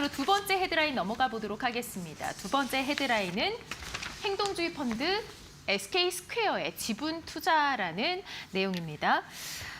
바로 두 번째 헤드라인 넘어가 보도록 하겠습니다. 두 번째 헤드라인은 행동주의 펀드 SK스퀘어의 지분 투자라는 내용입니다.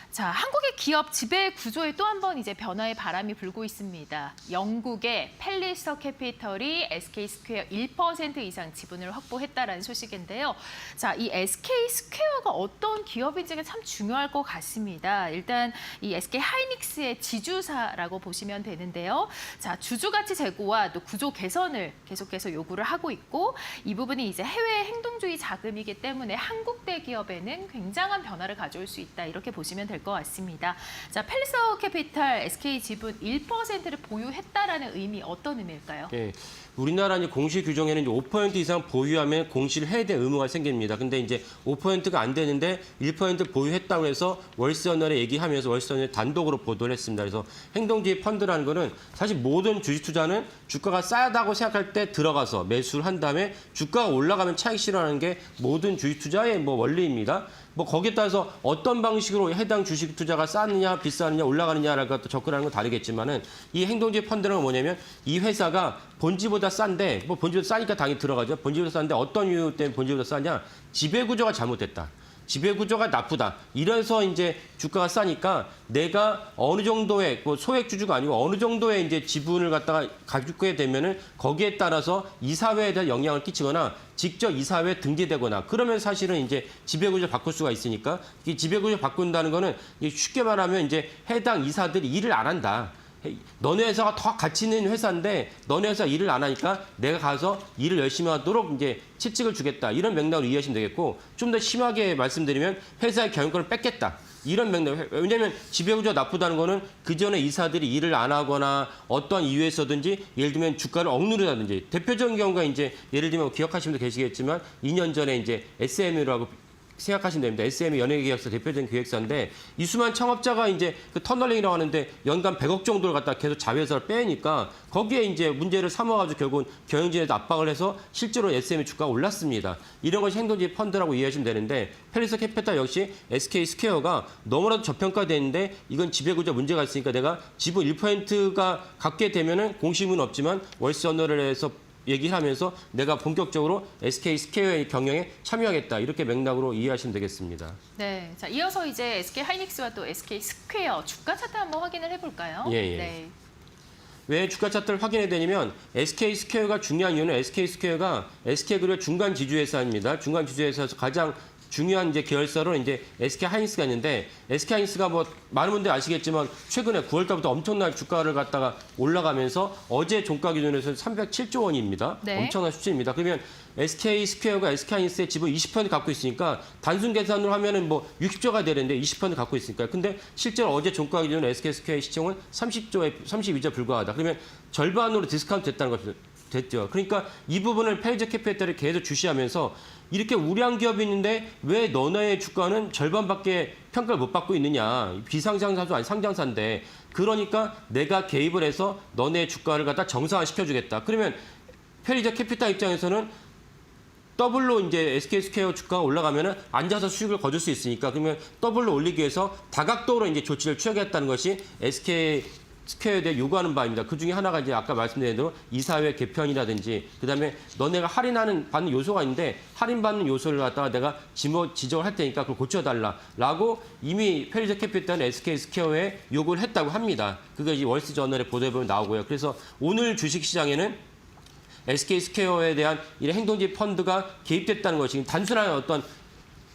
자, 한국의 기업 지배 구조에 또 한 번 이제 변화의 바람이 불고 있습니다. 영국의 팰리서 캐피털이 SK스퀘어 1% 이상 지분을 확보했다라는 소식인데요. 자, 이 SK스퀘어가 어떤 기업인지가 참 중요할 것 같습니다. 일단 이 SK하이닉스의 지주사라고 보시면 되는데요. 자, 주주가치 제고와 또 구조 개선을 계속해서 요구를 하고 있고 이 부분이 이제 해외 행동주의 자금이기 때문에 한국 대기업에는 굉장한 변화를 가져올 수 있다. 이렇게 보시면 될 것 같습니다. 자, 팰리서 캐피탈 SK 지분 1%를 보유했다라는 의미 어떤 의미일까요? 예, 우리나라 이제 공시 규정에는 이제 5% 이상 보유하면 공시를 해야 될 의무가 생깁니다. 근데 이제 5%가 안 되는데 1% 보유했다고 해서 월스저널에 얘기하면서 월스저널 단독으로 보도를 했습니다. 그래서 행동주의 펀드라는 거는 사실 모든 주식 투자는 주가가 싸다고 생각할 때 들어가서 매수를 한 다음에 주가가 올라가면 차익 실현하는 게 모든 주식 투자의 원리입니다. 거기에 따라서 어떤 방식으로 해당 주식 투자가 싸느냐, 비싸느냐, 올라가느냐라고 접근하는 건 다르겠지만은 이 행동주의 펀드는 뭐냐면 이 회사가 본질보다 싼데 본질보다 싸니까 당연히 들어가죠. 본질보다 싼데 어떤 이유 때문에 본질보다 싸냐? 지배구조가 잘못됐다. 지배구조가 나쁘다. 이래서 이제 주가가 싸니까 내가 어느 정도의 소액주주가 아니고 어느 정도의 이제 지분을 갖다가 가지게 되면은 거기에 따라서 이사회에 대한 영향을 끼치거나 직접 이사회에 등재되거나 그러면 사실은 이제 지배구조 바꿀 수가 있으니까 이 지배구조 바꾼다는 거는 쉽게 말하면 이제 해당 이사들이 일을 안 한다. 너네 회사가 더 가치 있는 회사인데 너네 회사 일을 안 하니까 내가 가서 일을 열심히 하도록 이제 채찍을 주겠다. 이런 맥락으로 이해하시면 되겠고 좀 더 심하게 말씀드리면 회사의 경영권을 뺏겠다. 이런 맥락. 왜냐하면 지배구조가 나쁘다는 거는 그전에 이사들이 일을 안 하거나 어떤 이유에서든지 예를 들면 주가를 억누르다든지 대표적인 경우가 이제 예를 들면 기억하시는 분도 계시겠지만 2년 전에 이제 SM이라고 생각하시면 됩니다. SM이 연예계약서 대표적인 기획사인데 이수만 창업자가 이제 그 터널링이라고 하는데 연간 100억 정도를 갖다 계속 자회사를 빼니까 거기에 이제 문제를 삼아가지고 결국은 경영진에도 압박을 해서 실제로 SM의 주가가 올랐습니다. 이런 것이 행동주의 펀드라고 이해하시면 되는데 팰리서 캐피탈 역시 SK스퀘어가 너무나도 저평가되는데 이건 지배구조 문제가 있으니까 내가 지분 1%가 갖게 되면은 공시문은 없지만 월스저널에서 얘기를 하면서 내가 본격적으로 SK스퀘어의 경영에 참여하겠다. 이렇게 맥락으로 이해하시면 되겠습니다. 네, 자 이어서 이제 SK하이닉스와 또 SK스퀘어 주가 차트 한번 확인을 해볼까요? 예, 예. 네. 왜 주가 차트를 확인해야 되냐면 SK스퀘어가 중요한 이유는 SK스퀘어가 SK그룹의 중간 지주회사입니다. 중간 지주회사에서 가장 중요한 이제 계열사로 이제 SK하이닉스가 있는데 SK하이닉스가 많은 분들이 아시겠지만 최근에 9월 달부터 엄청난 주가를 갖다가 올라가면서 어제 종가 기준에서 307조 원입니다. 네. 엄청난 수치입니다. 그러면 SK스퀘어가 SK하이닉스의 지분 20% 갖고 있으니까 단순 계산으로 하면은 60조가 되는데 20% 갖고 있으니까. 근데 실제로 어제 종가 기준으로 SK스퀘어의 시총은 32조 불과하다. 그러면 절반으로 디스카운트 됐다는 거죠. 됐죠. 그러니까 이 부분을 팰리서 캐피탈을 계속 주시하면서 이렇게 우량 기업이 있는데 왜 너네의 주가는 절반밖에 평가를 못 받고 있느냐. 비상장사도 아니 상장사인데. 그러니까 내가 개입을 해서 너네의 주가를 갖다 정상화시켜주겠다. 그러면 팰리서 캐피탈 입장에서는 더블로 이제 SK스퀘어 주가가 올라가면은 앉아서 수익을 거둘 수 있으니까 그러면 더블로 올리기 위해서 다각도로 이제 조치를 취하겠다는 것이 SK스퀘어에 대해 요구하는 바입니다. 그 중에 하나가 이제 아까 말씀드린 대로 이사회 개편이라든지 그다음에 너네가 받는 요소가 있는데 할인받는 요소를 갖다가 내가 지적을 할 테니까 그걸 고쳐달라라고 이미 팰리서 캐피탈은 SK스퀘어에 요구를 했다고 합니다. 그것이 월스저널의 보도에 보면 나오고요. 그래서 오늘 주식시장에는 SK스퀘어에 대한 이 행동주의 펀드가 개입됐다는 것이 단순한 어떤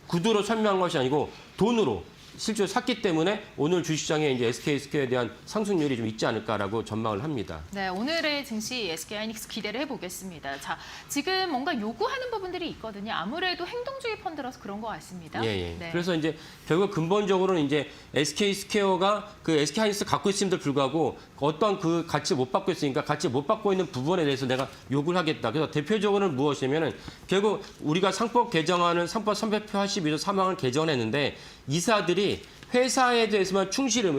구도로 설명한 것이 아니고 돈으로 실제로 샀기 때문에 오늘 주식시장에 이제 SK스퀘어에 대한 상승률이 좀 있지 않을까라고 전망을 합니다. 네, 오늘의 증시 SK하이닉스 기대를 해보겠습니다. 자, 지금 뭔가 요구하는 부분들이 있거든요. 아무래도 행동주의 펀드라서 그런 것 같습니다. 예, 예. 네. 그래서 이제 결국 근본적으로는 이제 SK스퀘어가 그 SK하이닉스 갖고 있음에도 불구하고 어떤 그 가치 못 받고 있으니까 가치 못 받고 있는 부분에 대해서 내가 요구를 하겠다. 그래서 대표적으로는 무엇이냐면은 결국 우리가 상법 개정하는 상법 382조 3항을 개정했는데 이사들이 회사에 대해서만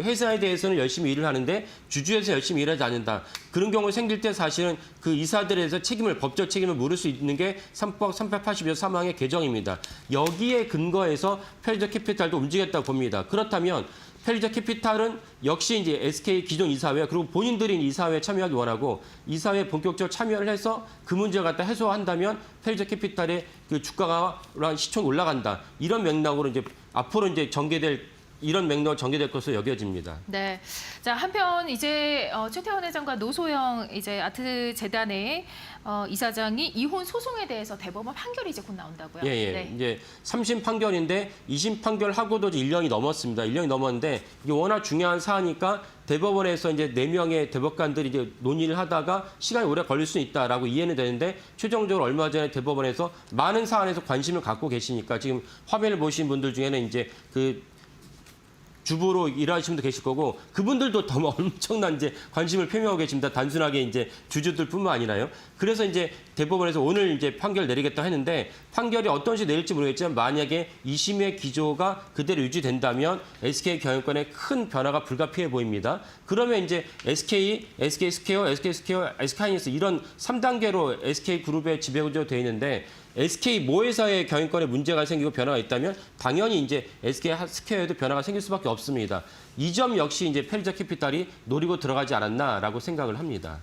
회사에 대해서는 열심히 일을 하는데 주주에서 열심히 일하지 않는다. 그런 경우 생길 때 사실은 그 이사들에 대해서 법적 책임을 물을 수 있는 게 상법 382조 3항의 개정입니다. 여기에 근거해서 팰리서 캐피탈도 움직였다고 봅니다. 그렇다면 펠리저 캐피탈은 역시 이제 SK 기존 이사회 그리고 본인들이 이사회에 참여하기 원하고 이사회에 본격적으로 참여를 해서 그 문제를 갖다 해소한다면 펠리저 캐피탈의 그 주가가 시총이 올라간다. 이런 맥락으로 이제 앞으로 이제 이런 맥락으로 전개될 것으로 여겨집니다. 네. 자, 한편 이제 최태원 회장과 노소영 이제 아트 재단의 이사장이 이혼 소송에 대해서 대법원 판결이 이제 곧 나온다고요. 예, 예. 네. 이제 3심 판결인데 2심 판결하고도 이제 1년이 넘었습니다. 1년이 넘었는데 이게 워낙 중요한 사안이니까 대법원에서 이제 4명의 대법관들이 이제 논의를 하다가 시간이 오래 걸릴 수 있다라고 이해는 되는데 최종적으로 얼마 전에 대법원에서 많은 사안에서 관심을 갖고 계시니까 지금 화면을 보신 분들 중에는 이제 그 주부로 일하시는 분도 계실 거고 그분들도 더 엄청난 이제 관심을 표명하고 계십니다. 단순하게 이제 주주들뿐만 아니라요. 그래서 이제 대법원에서 오늘 이제 판결 내리겠다 했는데 판결이 어떤 식으로 내릴지 모르겠지만 만약에 2심의 기조가 그대로 유지된다면 SK 경영권에 큰 변화가 불가피해 보입니다. 그러면 이제 SK 스퀘어, SK하이닉스 이런 3단계로 SK 그룹의 지배구조가 되어 있는데 SK 모회사의 경영권에 문제가 생기고 변화가 있다면 당연히 이제 SK 스퀘어에도 변화가 생길 수밖에 없습니다. 이 점 역시 이제 펠리저 캐피탈이 노리고 들어가지 않았나라고 생각을 합니다.